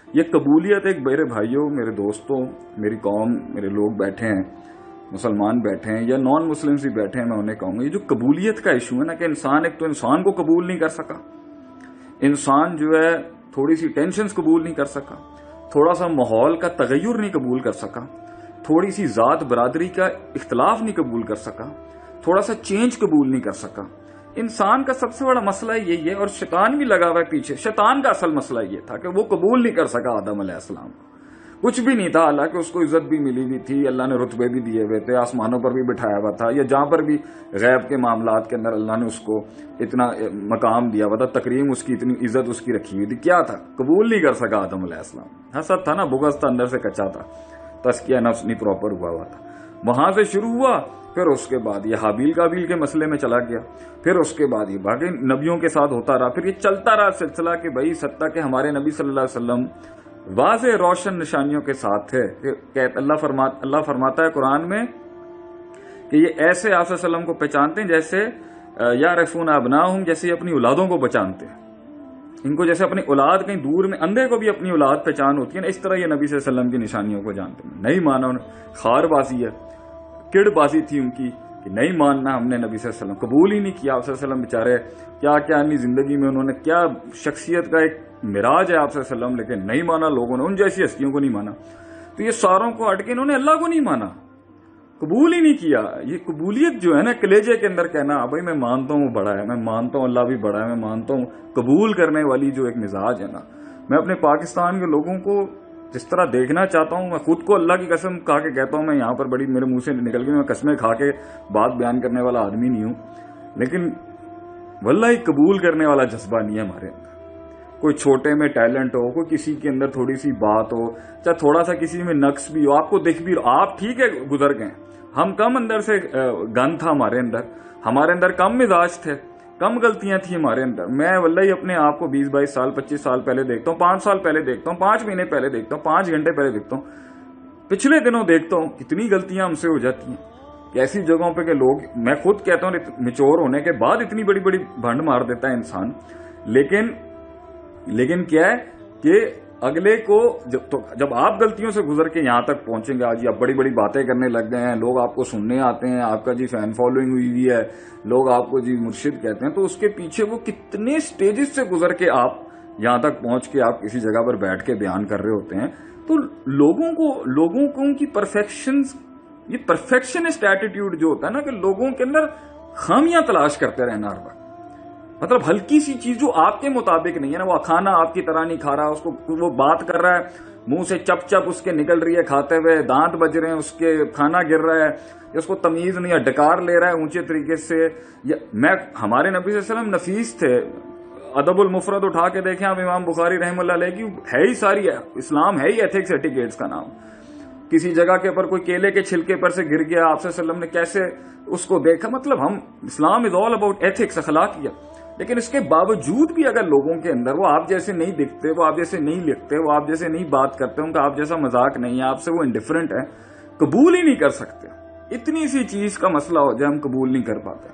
یہ قبولیت ایک میرے بھائیوں، میرے دوستوں، میری قوم، میرے لوگ بیٹھے ہیں، مسلمان بیٹھے ہیں یا نان مسلم بھی بیٹھے ہیں، میں انہیں کہوں گا یہ جو قبولیت کا ایشو ہے نا کہ انسان ایک تو انسان کو قبول نہیں کر سکا، انسان جو ہے تھوڑی سی ٹینشنز قبول نہیں کر سکا، تھوڑا سا ماحول کا تغیر نہیں قبول کر سکا، تھوڑی سی ذات برادری کا اختلاف نہیں قبول کر سکا، تھوڑا سا چینج قبول نہیں کر سکا۔ انسان کا سب سے بڑا مسئلہ یہی ہے، اور شیطان بھی لگا ہوا ہے پیچھے۔ شیطان کا اصل مسئلہ یہ تھا کہ وہ قبول نہیں کر سکا آدم علیہ السلام کو، کچھ بھی نہیں تھا، حالانکہ اس کو عزت بھی ملی ہوئی تھی، اللہ نے رتبے بھی دیے ہوئے تھے، آسمانوں پر بھی بٹھایا ہوا تھا، یا جہاں پر بھی غیب کے معاملات کے اندر اللہ نے اس کو اتنا مقام دیا ہوا تھا، تکریم اس کی، اتنی عزت اس کی رکھی ہوئی تھی، کیا تھا؟ قبول نہیں کر سکا آدم علیہ السلام۔ حسد تھا نا، بغض تھا، اندر سے کچا تھا، تزکیہ نفس نہیں پراپر ہوا تھا۔ وہاں سے شروع ہوا، پھر اس کے بعد یہ حابیل قابیل کے مسئلے میں چلا گیا، پھر اس کے بعد یہ باقی نبیوں کے ساتھ ہوتا رہا، پھر یہ چلتا رہا سلسلہ کہ بھائی حتیٰ کہ ہمارے نبی صلی اللہ علیہ وسلم واضح روشن نشانیوں کے ساتھ تھے کہ اللہ فرماتا ہے قرآن میں کہ یہ ایسے آپ صلی اللہ علیہ وسلم کو پہچانتے ہیں جیسے یعرفون ابناءہم، جیسے اپنی اولادوں کو پہچانتے ہیں، ان کو جیسے اپنی اولاد کہیں دور میں، اندھے کو بھی اپنی اولاد پہچان ہوتی ہے نا، اس طرح یہ نبی صلی اللہ علیہ وسلم کی نشانیوں کو جانتے ہیں۔ نہیں مانا انہیں، خار بازی ہے، کڑ بازی تھی ان کی کہ نہیں ماننا ہم نے نبی صلی اللہ علیہ وسلم، قبول ہی نہیں کیا۔ آپ صلی اللہ علیہ وسلم بیچارے کیا کیا اپنی زندگی میں انہوں نے، کیا شخصیت کا ایک معراج ہے آپ صلی اللہ علیہ وسلم، لیکن نہیں مانا لوگوں نے، ان جیسی ہستیوں کو نہیں مانا۔ تو یہ ساروں کو ہٹ کے انہوں نے اللہ کو نہیں مانا، قبول ہی نہیں کیا۔ یہ قبولیت جو ہے نا، کلیجے کے اندر کہنا بھائی میں مانتا ہوں وہ بڑا ہے، میں مانتا ہوں اللہ بھی بڑا ہے، میں مانتا ہوں، قبول کرنے والی جو ایک مزاج ہے نا، میں اپنے پاکستان کے لوگوں کو جس طرح دیکھنا چاہتا ہوں، میں خود کو اللہ کی قسم کھا کے کہتا ہوں، میں یہاں پر بڑی میرے منہ سے نکل گئی، میں قسمیں کھا کے بات بیان کرنے والا آدمی نہیں ہوں، لیکن واللہ قبول کرنے والا جذبہ نہیں ہے ہمارے اندر۔ کوئی چھوٹے میں ٹیلنٹ ہو، کوئی کسی کے اندر تھوڑی سی بات ہو، چاہے تھوڑا سا کسی میں نقص بھی ہو، آپ کو دکھ بھی، آپ ٹھیک ہے گزر گئے، ہم کم اندر سے گن تھا ہمارے اندر کم مزاج تھے، کم غلطیاں تھیں ہمارے اندر۔ میں واللہ اپنے آپ کو 20-22 سال 25 سال پہلے دیکھتا ہوں، 5 سال پہلے دیکھتا ہوں، 5 مہینے پہلے دیکھتا ہوں، 5 گھنٹے پہلے دیکھتا ہوں، پچھلے دنوں دیکھتا ہوں، کتنی غلطیاں ہم سے ہو جاتی ہیں ایسی جگہوں پہ کہ لوگ، میں خود کہتا ہوں میچور ہونے کے بعد اتنی بڑی بڑی بھنڈ مار دیتا ہے انسان، لیکن کیا ہے کہ اگلے کو جب آپ غلطیوں سے گزر کے یہاں تک پہنچیں گے، آج آپ بڑی بڑی باتیں کرنے لگ گئے ہیں، لوگ آپ کو سننے آتے ہیں، آپ کا جی فین فالوئنگ ہوئی ہوئی ہے، لوگ آپ کو جی مرشد کہتے ہیں، تو اس کے پیچھے وہ کتنے سٹیجز سے گزر کے آپ یہاں تک پہنچ کے آپ کسی جگہ پر بیٹھ کے بیان کر رہے ہوتے ہیں۔ تو لوگوں کو ان کی یہ پرفیکشنسٹ ایٹیٹیوڈ جو ہوتا ہے نا، کہ لوگوں کے اندر خامیاں تلاش کرتے رہنا ہر وقت، مطلب ہلکی سی چیز جو آپ کے مطابق نہیں ہے نا، وہ کھانا آپ کی طرح نہیں کھا رہا، اس کو وہ بات کر رہا ہے، منہ سے چپ چپ اس کے نکل رہی ہے کھاتے ہوئے، دانت بج رہے ہیں اس کے، کھانا گر رہا ہے، یا اس کو تمیز نہیں ہے، ڈکار لے رہا ہے اونچے طریقے سے۔ ہمارے نبی صلی اللہ علیہ وسلم نفیس تھے، ادب المفرد اٹھا کے دیکھیں آپ، امام بخاری رحمہ اللہ علیہ کی ہے ہی ساری ہے، اسلام ہے ہی ایتھکس ایٹیکیٹس کا نام۔ کسی جگہ کے اوپر کوئی کیلے کے چھلکے پر سے گر گیا، آپ صلی اللہ علیہ وسلم نے کیسے اس کو دیکھا، مطلب ہم اسلام از آل اباؤٹ ایتھکس، اخلاقیات۔ لیکن اس کے باوجود بھی اگر لوگوں کے اندر وہ آپ جیسے نہیں دکھتے، وہ آپ جیسے نہیں لکھتے، وہ آپ جیسے نہیں بات کرتے، ان کا آپ جیسا مذاق نہیں ہے، آپ سے وہ انڈیفرنٹ ہے، قبول ہی نہیں کر سکتے، اتنی سی چیز کا مسئلہ ہو جائے ہم قبول نہیں کر پاتے۔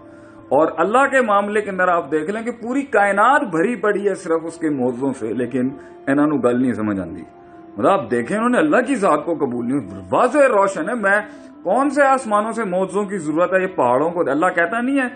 اور اللہ کے معاملے کے اندر آپ دیکھ لیں کہ پوری کائنات بھری پڑی ہے صرف اس کے موضوعوں سے، لیکن انہوں نے گل نہیں سمجھ آتی۔ مطلب آپ دیکھیں انہوں نے اللہ کی ذات کو قبول نہیں، واضح روشن ہے، میں کون سے آسمانوں سے موضوعوں کی ضرورت ہے، یہ پہاڑوں کو اللہ کہتا نہیں ہے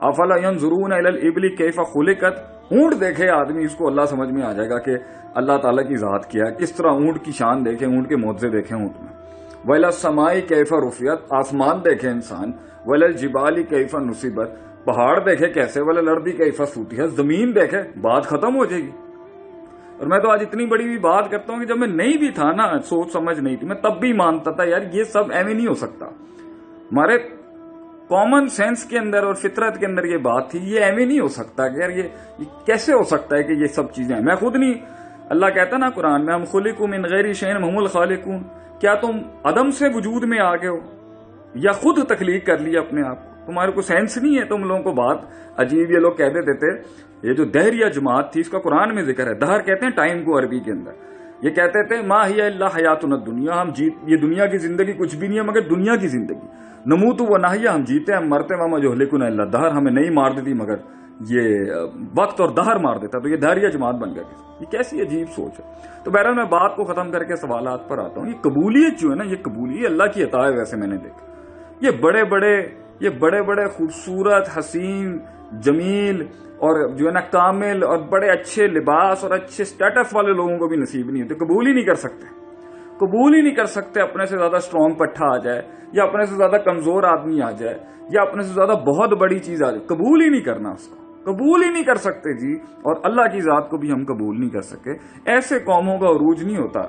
افلا ينظرون الى الابل كيف خلقت، اونٹ دیکھے آدمی، اس کو اللہ سمجھ میں آ جائے گا کہ اللہ تعالیٰ کی ذات کیا ہے، کس طرح اونٹ کی شان دیکھیں، اونٹ کے معجزے دیکھیں اونٹ میں۔ وَإِلَى السَّمَاءِ كَيْفَ رُفِعَتْ، آسمان دیکھے انسان، وَإِلَى الْجِبَالِ كَيْفَ نُصِبَتْ، پہاڑ دیکھے کیسے، وَإِلَى الْأَرْضِ كَيْفَ سُطِحَتْ، زمین دیکھے، بات ختم ہو جائے گی۔ اور میں تو آج اتنی بڑی بھی بات کرتا ہوں کہ جب میں نہیں بھی تھا نا، سوچ سمجھ نہیں تھی، میں تب بھی مانتا تھا یار یہ سب ایویں نہیں ہو سکتا، ہمارے کامن سینس کے اندر اور فطرت کے اندر یہ بات تھی، یہ ایویں نہیں ہو سکتا کہ یار یہ کیسے ہو سکتا ہے کہ یہ سب چیزیں ہیں۔ میں خود نہیں، اللہ کہتا نا قرآن میں، ہم خلقوا من غیر شیء وہم الخالقون، کیا تم عدم سے وجود میں آ گئے ہو یا خود تخلیق کر لیا اپنے آپ کو؟ تمہارے کو سینس نہیں ہے، تم لوگوں کو بات عجیب، یہ لوگ کہہ دیتے تھے، یہ جو دہریہ جماعت تھی اس کا قرآن میں ذکر ہے، دہر کہتے ہیں ٹائم کو عربی کے اندر، یہ کہتے تھے ما ہی الا حیاتنا الدنیا، ہم یہ دنیا کی زندگی کچھ بھی نہیں ہے مگر دنیا کی زندگی، نموت و نحیا، ہم جیتے ہیں ہم مرتے ہیں، وما یہلکنا الا الدہر، ہمیں نہیں مار دیتی مگر یہ وقت اور دہر مار دیتا تو یہ دہریہ جماعت بن گیا. یہ کیسی عجیب سوچ ہے. تو بہرحال میں بات کو ختم کر کے سوالات پر آتا ہوں. یہ قبولیت جو ہے نا، یہ قبولیت اللہ کی عطا ہے. ویسے میں نے دیکھا یہ بڑے بڑے خوبصورت، حسین، جمیل اور جو ہے نا کامل اور بڑے اچھے لباس اور اچھے سٹیٹس والے لوگوں کو بھی نصیب نہیں ہوتے. قبول ہی نہیں کر سکتے اپنے سے زیادہ اسٹرانگ پٹھا آ جائے، یا اپنے سے زیادہ کمزور آدمی آ جائے، یا اپنے سے زیادہ بہت بڑی چیز آ جائے. قبول ہی نہیں کرنا، اس کو قبول ہی نہیں کر سکتے جی. اور اللہ کی ذات کو بھی ہم قبول نہیں کر سکے. ایسے قوموں کا عروج نہیں ہوتا.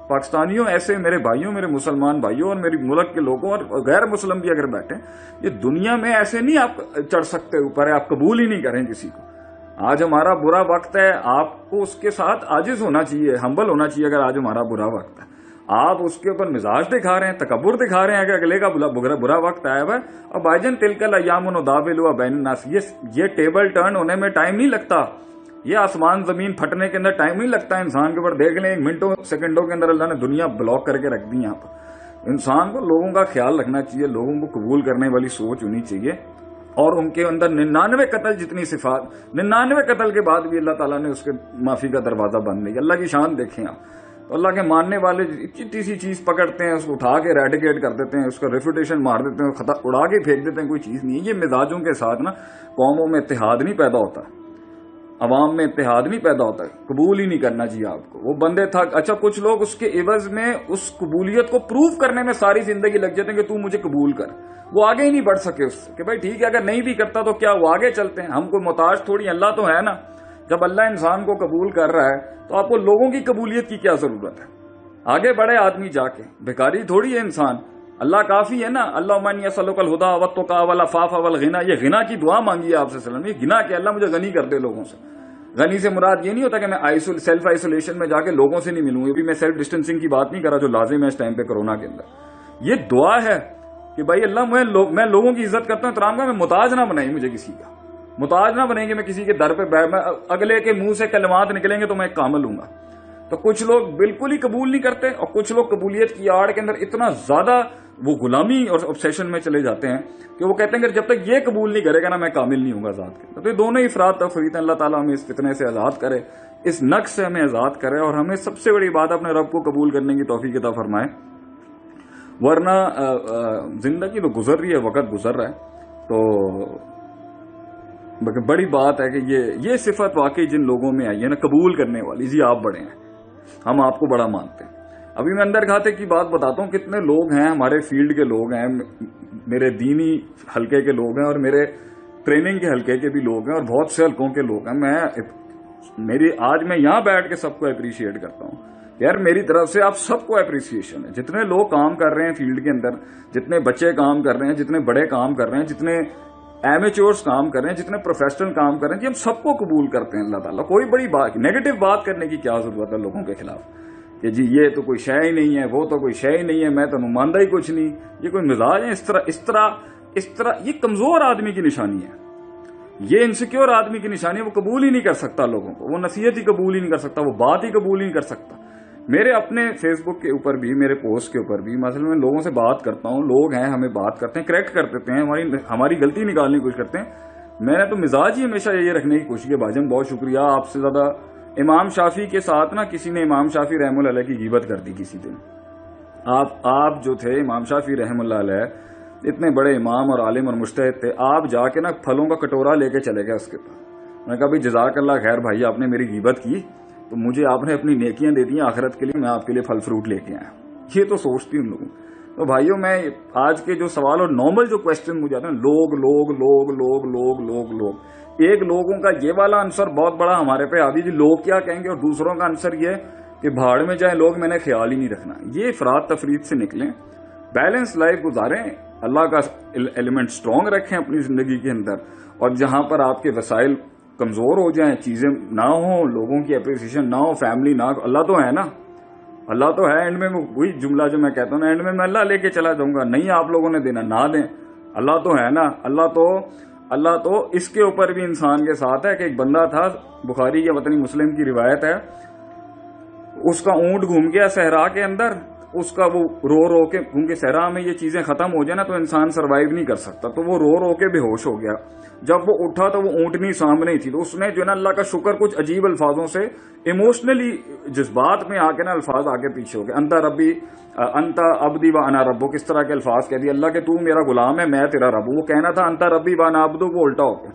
پاکستانیوں، ایسے میرے بھائیوں، میرے مسلمان بھائیوں اور میری ملک کے لوگوں اور غیر مسلم بھی اگر بیٹھے، یہ دنیا میں ایسے نہیں آپ چڑھ سکتے اوپر ہے، آپ قبول ہی نہیں کریں کسی کو. آج ہمارا برا وقت ہے، آپ کو اس کے ساتھ عاجز ہونا چاہیے، ہمبل ہونا چاہیے. اگر آج ہمارا برا وقت ہے، آپ اس کے اوپر مزاج دکھا رہے ہیں، تکبر دکھا رہے ہیں کہ اگلے کا برا وقت آیا ہوا ہے. اور بھائی جان تلک الایام نداولها بین الناس، یہ ٹیبل ٹرن ہونے میں ٹائم نہیں لگتا. یہ آسمان زمین پھٹنے کے اندر ٹائم نہیں لگتا. انسان کے اوپر دیکھ لیں، منٹوں سیکنڈوں کے اندر اللہ نے دنیا بلاک کر کے رکھ دی. یہاں پر انسان کو لوگوں کا خیال رکھنا چاہیے، لوگوں کو قبول کرنے والی سوچ ہونی چاہیے. اور ان کے اندر 99 قتل جتنی صفات، 99 قتل کے بعد بھی اللہ تعالیٰ نے اس کے معافی کا دروازہ بند نہیں. اللہ کی شان دیکھیں آپ. تو اللہ کے ماننے والے چٹی سی چیز پکڑتے ہیں، اس کو اٹھا کے ریڈیکیٹ کر دیتے ہیں، اس کا ریفیوٹیشن مار دیتے ہیں، اڑا کے پھینک دیتے ہیں. کوئی چیز نہیں ہے. یہ مزاجوں کے ساتھ نا قوموں میں اتحاد نہیں پیدا ہوتا، عوام میں اتحاد نہیں پیدا ہوتا. قبول ہی نہیں کرنا چاہیے آپ کو. وہ بندے تھا اچھا، کچھ لوگ اس کے عوض میں اس قبولیت کو پروف کرنے میں ساری زندگی لگ جاتے ہیں کہ تو مجھے قبول کر. وہ آگے ہی نہیں بڑھ سکے اس سے کہ بھائی ٹھیک ہے، اگر نہیں بھی کرتا تو کیا، وہ آگے چلتے ہیں. ہم کو محتاج تھوڑی، اللہ تو ہے نا. جب اللہ انسان کو قبول کر رہا ہے تو آپ کو لوگوں کی قبولیت کی کیا ضرورت ہے؟ آگے بڑھے آدمی جا کے، بھیکاری تھوڑی ہے انسان. اللہ کافی ہے نا. اللہم انی اسألک الہدی والتقی والعفاف والغنی. یہ غنا کی دعا مانگی ہے آپ سے وسلم. یہ غنا کہ اللہ مجھے غنی کر دے لوگوں سے. غنی سے مراد یہ نہیں ہوتا کہ میں سیلف آئسولیشن میں جا کے لوگوں سے نہیں ملوں. یہ بھی میں سیلف ڈسٹینسنگ کی بات نہیں کر رہا جو لازم ہے اس ٹائم پہ کورونا کے اندر. یہ دعا ہے کہ بھائی اللہ میں لوگوں کی عزت کرتا ہوں، احترام کا. میں محتاج نہ بنائیں، مجھے کسی کا محتاج نہ بنیں گے. میں کسی کے در پہ اگلے کے منہ سے کلمات نکلیں گے تو میں ایک کامل ہوں گا. تو کچھ لوگ بالکل ہی قبول نہیں کرتے، اور کچھ لوگ قبولیت کی آڑ کے اندر اتنا زیادہ وہ غلامی اور obsession میں چلے جاتے ہیں کہ وہ کہتے ہیں کہ جب تک یہ قبول نہیں کرے گا نا میں کامل نہیں ہوں گا ذات کے. تو یہ دونوں ہی افراد تفریط ہیں. اللہ تعالیٰ ہمیں اس فتنے سے آزاد کرے، اس نقص سے ہمیں آزاد کرے، اور ہمیں سب سے بڑی بات اپنے رب کو قبول کرنے کی توفیق عطا فرمائے. ورنہ زندگی تو گزر رہی ہے، وقت گزر رہا ہے. تو بڑی بات ہے کہ یہ صفت واقعی جن لوگوں میں آئی ہے نا، قبول کرنے والی. جی آپ بڑے ہیں، ہم آپ کو بڑا مانتے ہیں. ابھی میں اندر کھاتے کی بات بتاتا ہوں. کتنے لوگ ہیں ہمارے فیلڈ کے لوگ ہیں، میرے دینی حلقے کے لوگ ہیں اور میرے ٹریننگ کے حلقے کے بھی لوگ ہیں اور بہت سے حلقوں کے لوگ ہیں. آج میں یہاں بیٹھ کے سب کو اپریشیٹ کرتا ہوں. یار میری طرف سے آپ سب کو اپریسیشن ہے. جتنے لوگ کام کر رہے ہیں فیلڈ کے اندر، جتنے بچے کام کر رہے ہیں، جتنے بڑے کام کر رہے ہیں، جتنے ایمیچورز کام کر رہے ہیں، جتنے پروفیشنل کام کر رہے ہیں، ہم سب کو قبول کرتے ہیں. اللہ تعالیٰ کوئی بڑی بات نیگیٹو بات کرنے کی کیا ضرورت ہے لوگوں کے خلاف کہ جی یہ تو کوئی شے ہی نہیں ہے، وہ تو کوئی شے ہی نہیں ہے، میں تو مانتا ہی کچھ نہیں. یہ کوئی مزاج ہے؟ اس طرح یہ کمزور آدمی کی نشانی ہے، یہ انسیکیور آدمی کی نشانی ہے. وہ قبول ہی نہیں کر سکتا لوگوں کو، وہ نصیحت ہی قبول ہی نہیں کر سکتا، وہ بات ہی قبول ہی نہیں کر سکتا. میرے اپنے فیس بک کے اوپر بھی، میرے پوسٹ کے اوپر بھی مثلا میں لوگوں سے بات کرتا ہوں. لوگ ہیں ہمیں بات کرتے ہیں، کریکٹ کر دیتے ہیں، ہماری غلطی نکالنے کی کوشش کرتے ہیں. میں نے تو مزاج ہی ہمیشہ یہ رکھنے کی کوشش کی. بھائی جان بہت شکریہ. آپ سے زیادہ امام شافعی کے ساتھ نا کسی نے امام شافعی رحم اللہ علیہ کی غیبت کر دی کسی دن. آپ جو تھے امام شافعی رحم اللہ علیہ، اتنے بڑے امام اور عالم اور مجتہد تھے. آپ جا کے نا پھلوں کا کٹورا لے کے چلے گئے اس کے پاس. میں نے کہا بھائی جزاک اللہ خیر بھائی، آپ نے میری غیبت کی تو مجھے آپ نے اپنی نیکیاں دے دی آخرت کے لیے، میں آپ کے لیے پھل فروٹ لے کے آیا. یہ تو سوچتی ہوں لوگوں. تو بھائیوں میں آج کے جو سوال اور نارمل جو کوشچن مجھے آتے ہیں، لوگ ایک لوگوں کا یہ والا آنسر بہت بڑا ہمارے پہ آدھی جی لوگ کیا کہیں گے، اور دوسروں کا آنسر یہ کہ بھاڑ میں جائیں لوگ، میں نے خیال ہی نہیں رکھنا. یہ افراد تفرید سے نکلیں، بیلنس لائف گزاریں، اللہ کا ایلیمنٹ سٹرونگ رکھیں اپنی زندگی کے اندر. اور جہاں پر آپ کے وسائل کمزور ہو جائیں، چیزیں نہ ہوں، لوگوں کی اپریسیشن نہ ہو، فیملی نہ ہو، اللہ تو ہے نا، اللہ تو ہے. اینڈ میں وہی جملہ جو میں کہتا ہوں نا، اینڈ میں اللہ لے کے چلا جاؤں گا. نہیں آپ لوگوں نے دینا نہ دیں، اللہ تو ہے نا. اللہ تو اس کے اوپر بھی انسان کے ساتھ ہے کہ ایک بندہ تھا، بخاری یا وطنی مسلم کی روایت ہے، اس کا اونٹ گھوم گیا صحرا کے اندر، اس کا وہ رو کے، کیونکہ صحرا میں یہ چیزیں ختم ہو جائے نا تو انسان سروائیو نہیں کر سکتا، تو وہ رو کے بے ہوش ہو گیا. جب وہ اٹھا تو وہ اونٹنی سامنے ہی تھی، تو اس نے جو ہے نا اللہ کا شکر کچھ عجیب الفاظوں سے ایموشنلی جذبات میں آ کے نا الفاظ آگے پیچھے ہو گئے. انت ربی انت عبدی و انا ربک، کس طرح کے الفاظ کہہ دیے اللہ کے تو میرا غلام ہے میں تیرا رب ہوں. وہ کہنا تھا انت ربی و انا عبدک، وہ الٹا ہو گیا.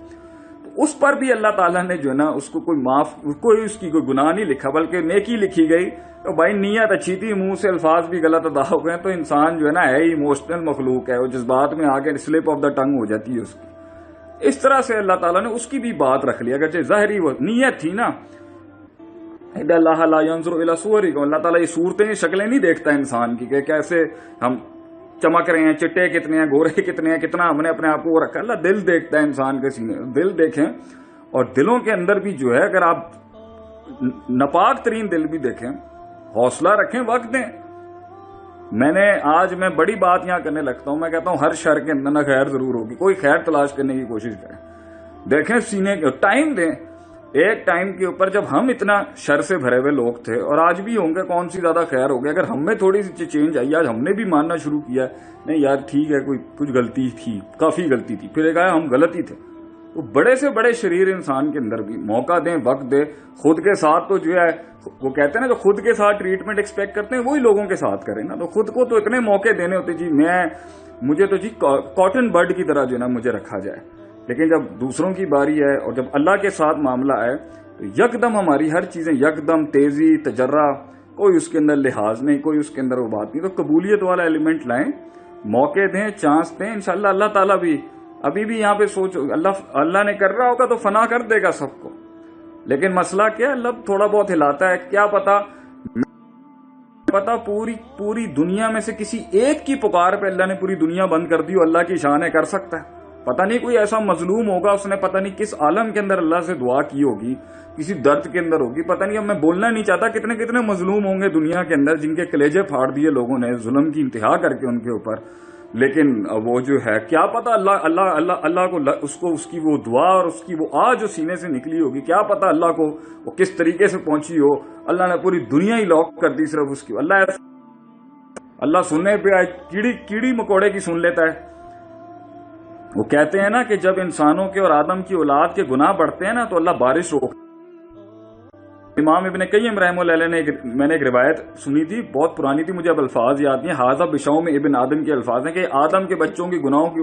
تو اس پر بھی اللہ تعالیٰ نے جو ہے نا اس کو کوئی اس کی کوئی گناہ نہیں لکھا بلکہ نیکی لکھی گئی. تو بھائی نیت اچھی تھی، منہ سے الفاظ بھی غلط ادا ہو گئے، تو انسان جو ہے نا ہے ہی ایموشنل مخلوق ہے، وہ جذبات میں آ کے سلپ آف دا ٹنگ ہو جاتی ہے اس کی. اس طرح سے اللہ تعالیٰ نے اس کی بھی بات رکھ لی، اگرچہ ظاہری وہ نیت تھی نا. اللہ لا ينظر الى صورکم، اللہ تعالیٰ یہ صورتیں شکلیں نہیں دیکھتا انسان کی کہ کیسے ہم چمک رہے ہیں، چٹے کتنے ہیں، گورے کتنے ہیں، کتنا ہم نے اپنے آپ کو رکھا. اللہ دل دیکھتا ہے انسان کے سینے، دل دیکھیں. اور دلوں کے اندر بھی جو ہے اگر آپ ناپاک ترین دل بھی دیکھیں، حوصلہ رکھیں، وقت دیں. میں بڑی بات یہاں کرنے لگتا ہوں، میں کہتا ہوں ہر شر کے اندر نہ خیر ضرور ہوگی، کوئی خیر تلاش کرنے کی کوشش کریں. دیکھیں سینے کے ٹائم دیں. ایک ٹائم کے اوپر جب ہم اتنا شر سے بھرے ہوئے لوگ تھے، اور آج بھی ہوں گے، کون سی زیادہ خیر ہو گیا. اگر ہم میں تھوڑی سی چینج آئی، آج ہم نے بھی ماننا شروع کیا نہیں یار ٹھیک ہے کچھ غلطی تھی، کافی غلطی تھی، پھر ایک آیا ہم غلط ہی تھے. تو بڑے سے بڑے شریر انسان کے اندر بھی موقع دیں، وقت دیں. خود کے ساتھ تو جو ہے وہ کہتے ہیں نا جو خود کے ساتھ ٹریٹمنٹ ایکسپیکٹ کرتے ہیں وہی لوگوں کے ساتھ کریں نا. تو خود کو تو اتنے موقع دینے ہوتے جی مجھے تو جی کاٹن برڈ کی طرح جو ہے نا مجھے رکھا جائے. لیکن جب دوسروں کی باری ہے اور جب اللہ کے ساتھ معاملہ ہے تو یکدم ہماری ہر چیزیں یکدم تیزی تجرہ، کوئی اس کے اندر لحاظ نہیں، کوئی اس کے اندر وہ بات نہیں. تو قبولیت والا ایلیمنٹ لائیں، موقع دیں، چانس دیں. انشاءاللہ اللہ تعالیٰ بھی ابھی بھی یہاں پہ سوچو اللہ نے کر رہا ہوگا تو فنا کر دے گا سب کو. لیکن مسئلہ کیا اللہ تھوڑا بہت ہلاتا ہے، کیا پتا پوری دنیا میں سے کسی ایک کی پکار پہ اللہ نے پوری دنیا بند کر دی ہو. اللہ کی شان ہے، کر سکتا ہے. پتہ نہیں کوئی ایسا مظلوم ہوگا، اس نے پتہ نہیں کس عالم کے اندر اللہ سے دعا کی ہوگی، کسی درد کے اندر ہوگی، پتہ نہیں. اب میں بولنا نہیں چاہتا کتنے کتنے مظلوم ہوں گے دنیا کے اندر جن کے کلیجے پھاڑ دیے لوگوں نے ظلم کی انتہا کر کے ان کے اوپر. لیکن وہ جو ہے کیا پتا اللہ کو اس کی وہ دعا اور اس کی وہ آج جو سینے سے نکلی ہوگی، کیا پتا اللہ کو وہ کس طریقے سے پہنچی ہو. اللہ نے پوری دنیا ہی لاک کر دی صرف اس کی. اللہ سننے پہ کیڑی مکوڑے کی سن لیتا ہے. وہ کہتے ہیں نا کہ جب انسانوں کے اور آدم کی اولاد کے گناہ بڑھتے ہیں نا تو اللہ بارش روک. امام ابن قیم رحمہ اللہ علیہ نے میں نے ایک روایت سنی تھی، بہت پرانی تھی، مجھے اب الفاظ یاد نہیں. حاذہ بشوم ابن آدم کے الفاظ ہیں کہ آدم کے بچوں کی گناہوں کی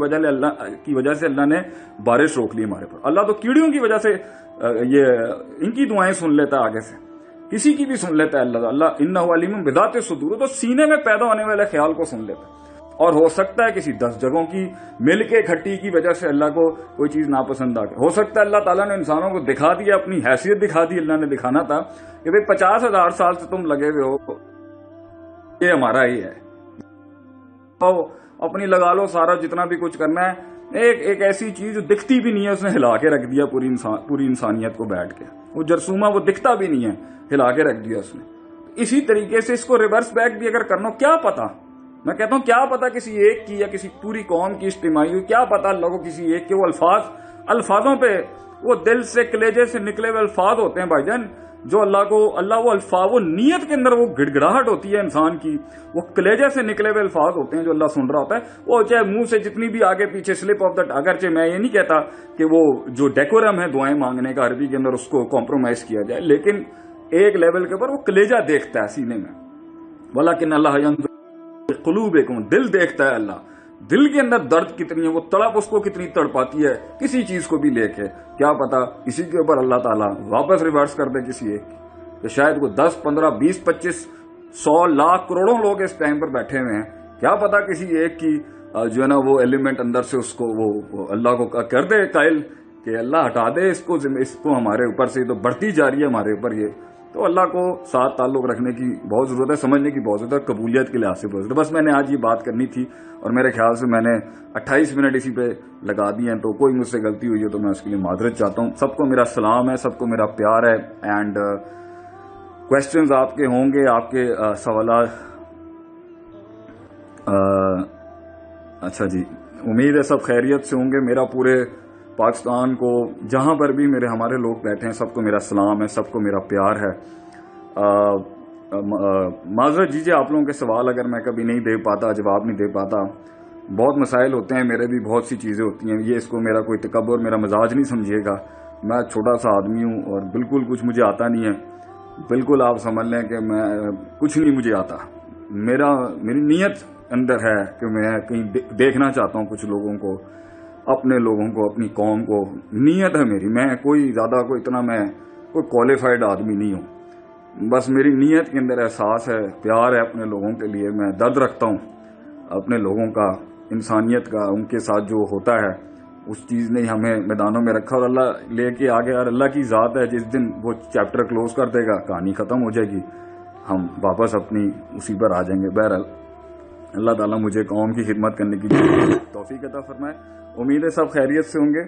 وجہ سے اللہ نے بارش روک لی ہمارے پر. اللہ تو کیڑیوں کی وجہ سے ان کی دعائیں سن لیتا ہے، آگے سے کسی کی بھی سن لیتا ہے اللہ. انہ علیم بذات الصدور، تو سینے میں پیدا ہونے والے خیال کو سن لیتا ہے. اور ہو سکتا ہے کسی 10 جگہوں کی مل کے کھٹی کی وجہ سے اللہ کو کوئی چیز ناپسند آ گئی. ہو سکتا ہے اللہ تعالیٰ نے انسانوں کو دکھا دیا، اپنی حیثیت دکھا دی. اللہ نے دکھانا تھا کہ بھئی 50,000 سال سے تم لگے ہوئے ہو، یہ ہمارا ہی ہے، اپنی لگا لو سارا جتنا بھی کچھ کرنا ہے. ایک ایسی چیز جو دکھتی بھی نہیں ہے اس نے ہلا کے رکھ دیا پوری انسانیت کو بیٹھ کے. وہ جرثومہ وہ دکھتا بھی نہیں ہے، ہلا کے رکھ دیا اس نے. اسی طریقے سے اس کو ریورس بیک بھی اگر کرنا، کیا پتا، میں کہتا ہوں کیا پتا کسی ایک کی یا کسی پوری قوم کی اجتماعی ہوئی، کیا پتا اللہ کو کسی ایک کے. وہ الفاظوں پہ وہ دل سے کلیجے سے نکلے ہوئے الفاظ ہوتے ہیں بھائی جان، جو اللہ وہ الفاظ، وہ نیت کے اندر وہ گڑ گڑاہٹ ہوتی ہے انسان کی، وہ کلیجے سے نکلے ہوئے الفاظ ہوتے ہیں جو اللہ سن رہا ہوتا ہے. وہ چاہے منہ سے جتنی بھی آگے پیچھے سلپ آف دیٹ، اگرچہ میں یہ نہیں کہتا کہ وہ جو ڈیکورم ہے دعائیں مانگنے کا عربی کے اندر اس کو کمپرومائز کیا جائے، لیکن ایک لیول کے اوپر وہ کلیجہ دیکھتا ہے سینے میں. ولیکن اللہ ینظر قلوبکم، دل دیکھتا ہے اللہ. دل کے اندر درد کتنی ہے، وہ تڑپ اس کو کتنی تڑپاتی ہے کسی چیز کو بھی لے کے. کیا پتا اسی کے اوپر اللہ تعالیٰ واپس ریورس کر دے کسی ایک کہ شاید وہ 10 15 20 25 100 لاکھ کروڑوں لوگ اس ٹائم پر بیٹھے ہوئے ہیں. کیا پتا کسی ایک کی جو ہے نا وہ ایلیمنٹ اندر سے اس کو وہ اللہ کو کر دے قائل کہ اللہ ہٹا دے اس کو ہمارے اوپر سے. تو بڑھتی جا رہی ہے ہمارے اوپر یہ. تو اللہ کو ساتھ تعلق رکھنے کی بہت ضرورت ہے، سمجھنے کی بہت ضرورت ہے، قبولیت کے لحاظ سے بہت ضرورت ہے. بس میں نے آج یہ بات کرنی تھی اور میرے خیال سے میں نے 28 منٹ اسی پہ لگا دیے ہیں. تو کوئی مجھ سے غلطی ہوئی ہے تو میں اس کے لیے معذرت چاہتا ہوں. سب کو میرا سلام ہے، سب کو میرا پیار ہے. اینڈ کویسچنز آپ کے ہوں گے، آپ کے سوالات. اچھا جی، امید ہے سب خیریت سے ہوں گے. میرا پورے پاکستان کو جہاں پر بھی ہمارے لوگ بیٹھے ہیں سب کو میرا سلام ہے، سب کو میرا پیار ہے. معذرت دیجیے آپ لوگوں کے سوال اگر میں کبھی نہیں دے پاتا، جواب نہیں دے پاتا. بہت مسائل ہوتے ہیں، میرے بھی بہت سی چیزیں ہوتی ہیں. یہ اس کو میرا کوئی تکبر، میرا مزاج نہیں سمجھیے گا. میں چھوٹا سا آدمی ہوں اور بالکل کچھ مجھے آتا نہیں ہے. بالکل آپ سمجھ لیں کہ میں کچھ نہیں مجھے آتا. میری نیت اندر ہے کہ میں کہیں دیکھنا چاہتا ہوں کچھ لوگوں کو، اپنے لوگوں کو، اپنی قوم کو. نیت ہے میری. میں کوئی زیادہ میں کوئی کوالیفائڈ آدمی نہیں ہوں. بس میری نیت کے اندر احساس ہے، پیار ہے اپنے لوگوں کے لیے. میں درد رکھتا ہوں اپنے لوگوں کا، انسانیت کا. ان کے ساتھ جو ہوتا ہے اس چیز نے ہمیں میدانوں میں رکھا اور اللہ لے کے آگے. اور اللہ کی ذات ہے، جس دن وہ چیپٹر کلوز کر دے گا، کہانی ختم ہو جائے گی، ہم واپس اپنی اسی پر آ جائیں گے. بہرحال اللہ تعالیٰ مجھے قوم کی خدمت کرنے کی توفیق عطا فرمائے. امید ہے سب خیریت سے ہوں گے.